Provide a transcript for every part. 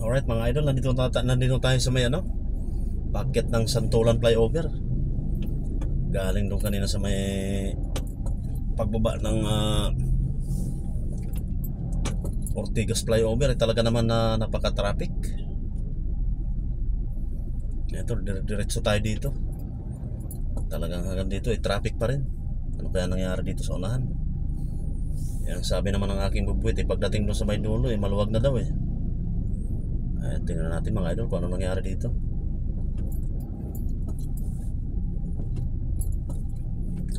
Alright mga idol, nandito tayo sa may packet ng Santolan flyover. Galing doon kanina sa may pagbaba ng Ortigas flyover. Talaga naman na napaka-traffic. Ito, diretso tayo dito. Talagang hanggang dito traffic pa rin. Ano kaya nangyari dito sa unahan? Yan, sabi naman ng aking bubuit, pagdating doon sa may dulo maluwag na daw tingnan natin mga idol kung ano nangyari dito.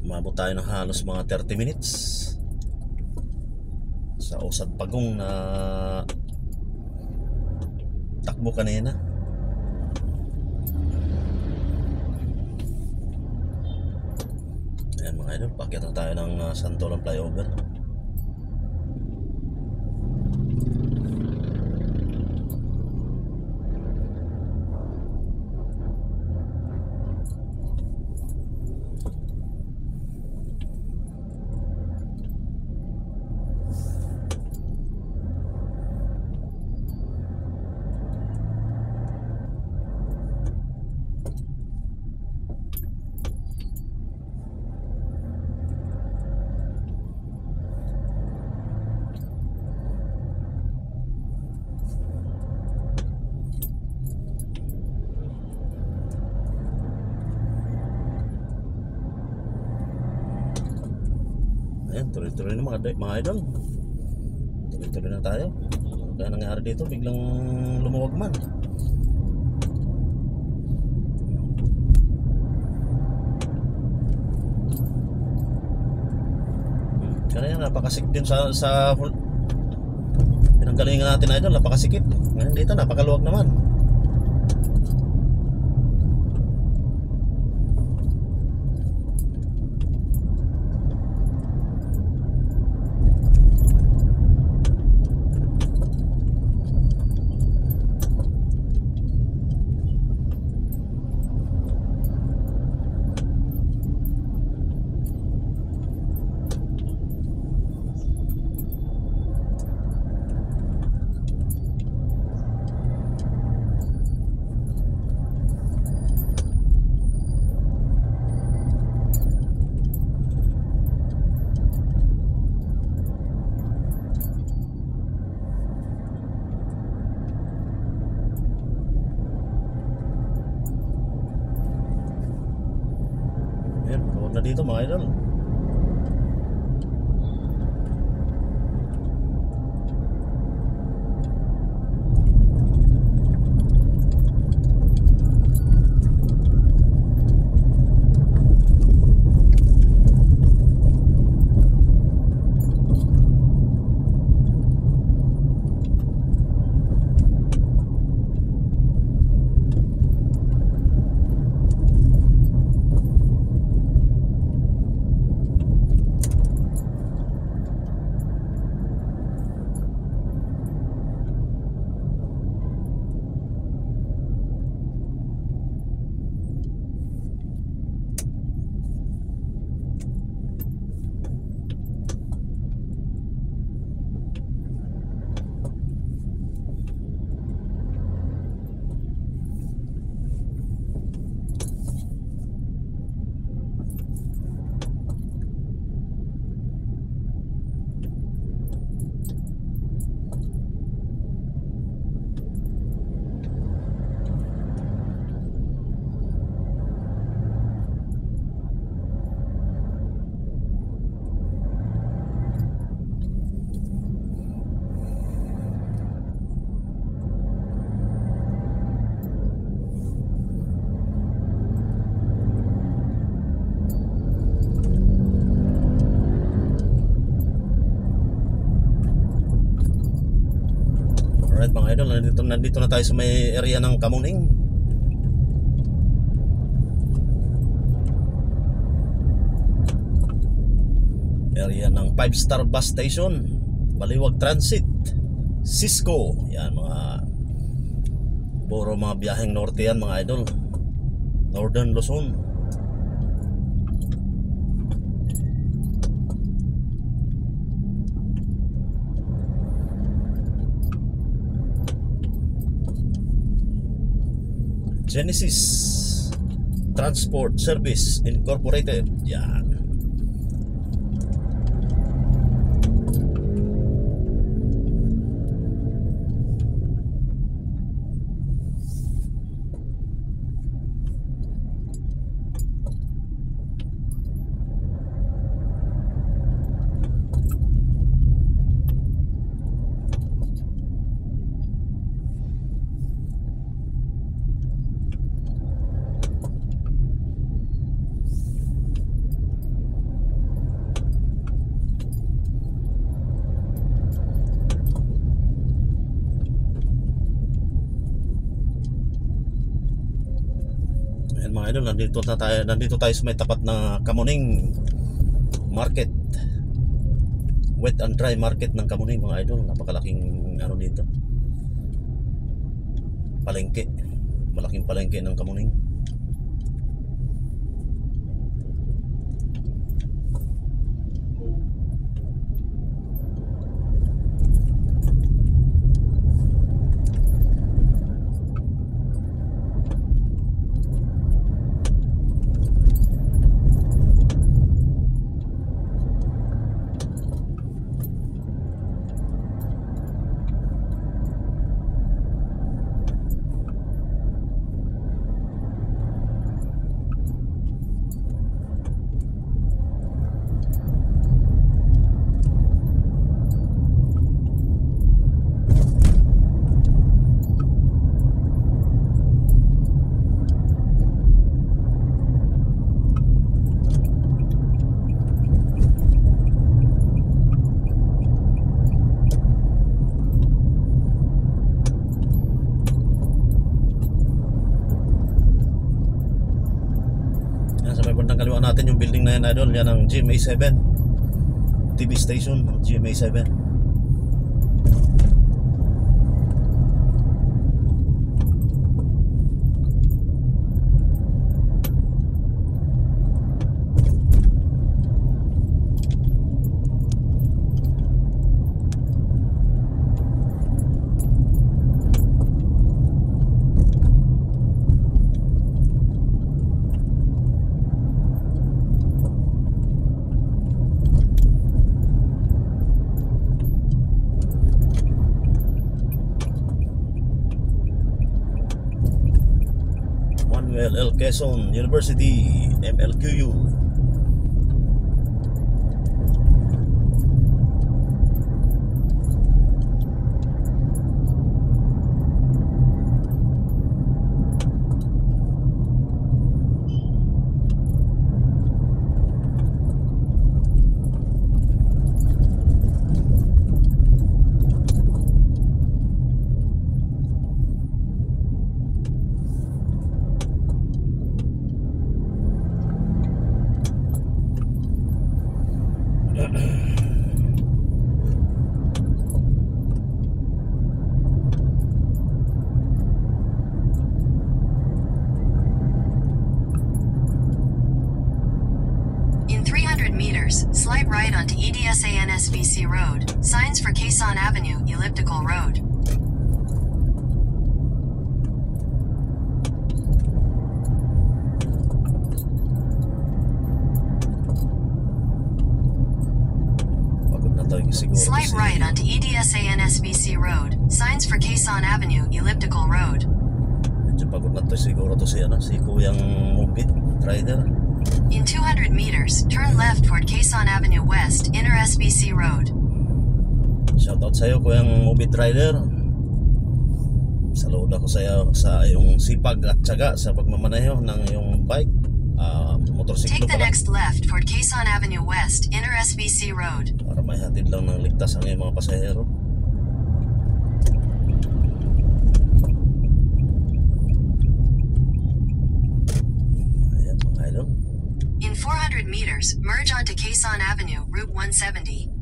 Umabot tayo ng halos mga 30 minutes sa Usad Pagong na takbo kanina. Ayan mga idol, pakyat na tayo ng Santolan flyover. Ayan, tuloy-tuloy na mga idol. Tuloy-tuloy na tayo. Kaya nangyari dito, biglang lumuwag man. Kaya napakasikip din sa pinanggalingan natin idol, napakasikip. Ngayon dito, napakaluwag naman. Ayan, maluwag na dito mga idol. Alright mga idol, nandito na tayo sa may area ng Kamuning. Area ng 5-star bus station, Baliwag Transit, Cisco. Yan mga puro mga biyaheng norte yan mga idol, Northern Luzon. Genesis Transport Service Incorporated. Yan. Mga idol, nandito tayo sa may tapat na Kamuning Market, wet and dry market ng Kamuning mga idol. Napakalaking ano dito, palengke, malaking palengke ng Kamuning. Bandang kaliwa natin yung building na yan idol, yan ang GMA7 TV station ng GMA7. L. Quezon University, MLQU. Slight right onto EDSA-NSVC Road. Signs for Quezon Avenue, Elliptical Road. Slight right onto EDSA-NSVC Road. Signs for Quezon Avenue, Elliptical Road. Medyo pagod na to siguro to si Kuyang Mubit Rider. In 200 meters, turn left toward Quezon Avenue West, Inner SVC Road. Shoutout sa'yo, Kuyang Mubit Rider. Salud ako sa'yo sa iyong sipag at tiyaga sa pagmamaneho ng iyong bike, motorsiklo. Take the next left toward Quezon Avenue West, Inner SVC Road. Para may hatid lang ng ligtas ang iyong mga pasahero. Ayan mga idol. In 400 meters, merge onto Quezon Avenue, Route 170.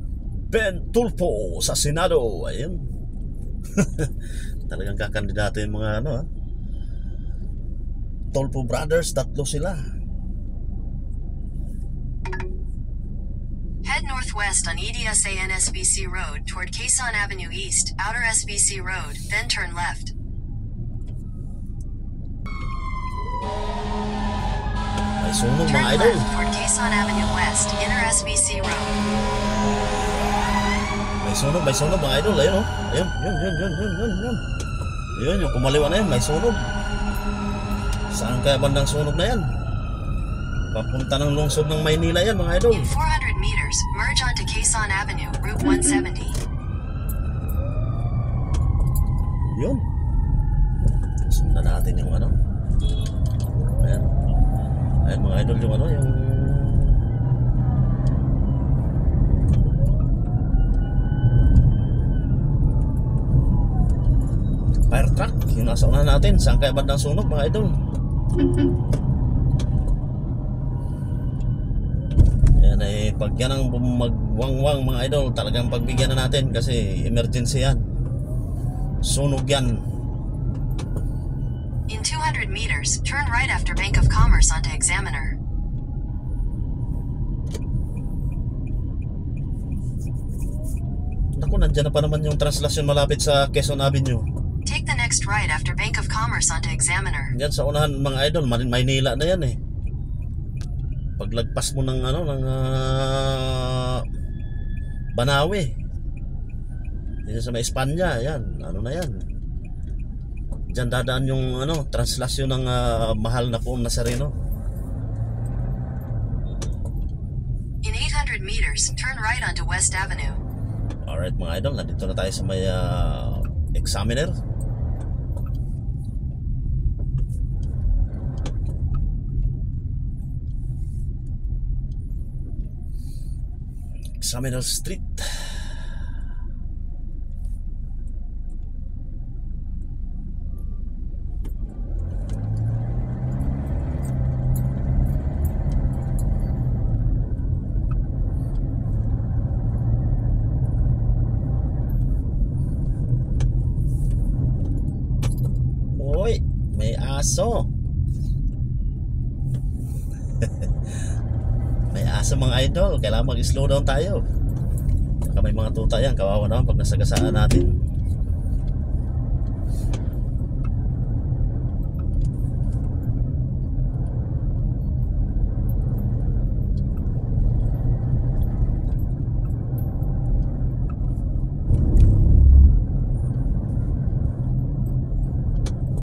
Ben Tulfo sa Senado. Ayun. Talagang kakandidato yung mga Tulfo brothers, tatlo sila. Head northwest on EDSA-NSVC Road toward Quezon Avenue East, Outer SVC Road, then turn left. sunog Turn mga idol. left toward Quezon Avenue West, Inner SVC Road. May sunog mga idol. Ayun oh. Ayun, yun. Yun, yung kumaliwa na yan, may sunog. Saan kaya bandang sunog na yan? Papunta ng lungsod ng Maynila yan mga idol. In 400 meters, merge onto Quezon Avenue, Route 170. Yun. Sundan natin yung ano. Ayan. Ayan mga idol yung ano, yung fire truck. Yung nasa unahan natin. Saan kaya bandang sunog mga idol? Yan ay pag yan ang magwangwang mga idol, talagang pagbigyan na natin kasi emergency yan. Sunog yan. In 200 meters, turn right after Bank of Commerce onto Examiner. Naku, nandyan na pa naman yung translasyon malapit sa Quezon Avenue. Take the next right after Bank of Commerce onto Examiner. Yan sa unahan mga idol, Maynila na yan eh. Paglagpas mo ng ano, ng Banawe. Yan sa may Espanya, yan. Ano na yan? Diyan dadaan yung ano, translasyon ng mahal na Poon Nazareno. In 800 meters, turn right onto West Avenue. Alright mga idol, nandito na tayo sa may Examiner. Examiner Street. Hoy, may aso. May aso mga idol. Kailangan mag-slow down tayo. Baka may mga tuta yan. Kawawa naman pag nasagasaan natin.